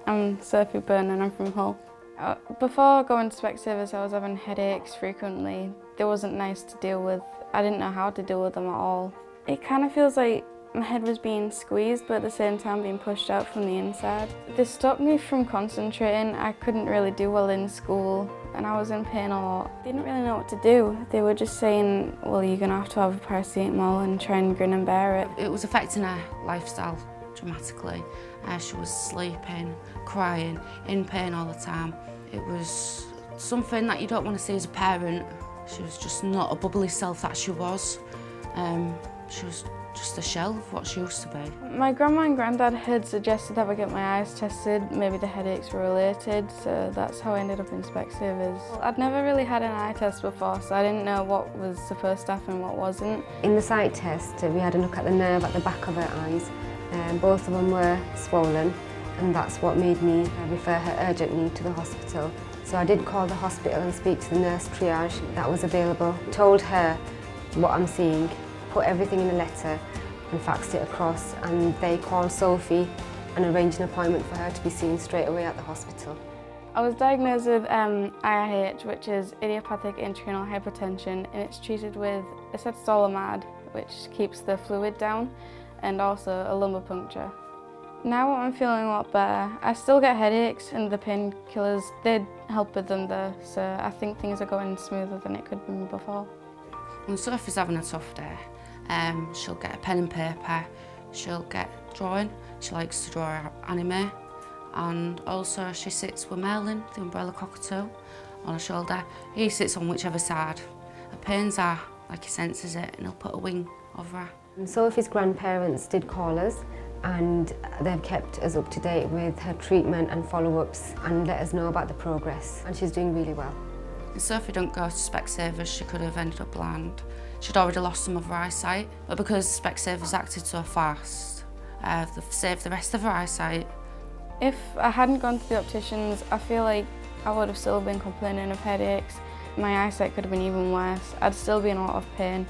I'm Sophie and I'm from Hull. Before going to Specsavers, I was having headaches frequently. They wasn't nice to deal with. I didn't know how to deal with them at all. It kind of feels like my head was being squeezed, but at the same time being pushed out from the inside. They stopped me from concentrating. I couldn't really do well in school and I was in pain a lot. They didn't really know what to do. They were just saying, well, you're going to have a paracetamol and try and grin and bear it. It was affecting her lifestyle dramatically. She was sleeping, crying, in pain all the time. It was something that you don't want to see as a parent. She was just not a bubbly self that she was. She was just a shell of what she used to be. My grandma and granddad had suggested that I get my eyes tested. Maybe the headaches were related, so that's how I ended up in Specsavers. I'd never really had an eye test before, so I didn't know what was supposed to happen and what wasn't. In the sight test, we had a look at the nerve at the back of her eyes. Both of them were swollen, and that's what made me refer her urgently to the hospital. So I did call the hospital and speak to the nurse triage that was available. Told her what I'm seeing, put everything in a letter and faxed it across, and they called Sophie and arranged an appointment for her to be seen straight away at the hospital. I was diagnosed with IIH, which is idiopathic intracranial hypertension, and it's treated with acetazolamide, which keeps the fluid down, and also a lumbar puncture. Now I'm feeling a lot better. I still get headaches and the painkillers did help with them though, so I think things are going smoother than it could be before. When Sophie's having a tough day, she'll get a pen and paper, she'll get drawing. She likes to draw anime, and also she sits with Merlin, the umbrella cockatoo, on her shoulder. He sits on whichever side. Her pains are like he senses it, and he'll put a wing over her. Sophie's grandparents did call us, and they've kept us up to date with her treatment and follow-ups and let us know about the progress, and she's doing really well. If Sophie didn't go to Specsavers, she could have ended up blind. She'd already lost some of her eyesight, but because Specsavers acted so fast, they've saved the rest of her eyesight. If I hadn't gone to the opticians, I feel like I would have still been complaining of headaches. My eyesight could have been even worse. I'd still be in a lot of pain,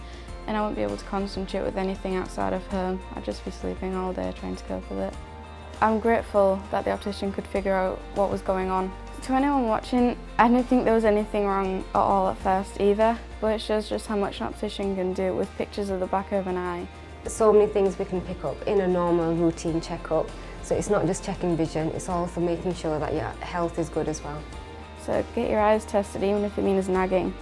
and I wouldn't be able to concentrate with anything outside of home. I'd just be sleeping all day trying to cope with it. I'm grateful that the optician could figure out what was going on. To anyone watching, I didn't think there was anything wrong at all at first either, but it shows just how much an optician can do with pictures of the back of an eye. So many things we can pick up in a normal routine checkup. So it's not just checking vision, it's also making sure that your health is good as well. So get your eyes tested, even if it means nagging.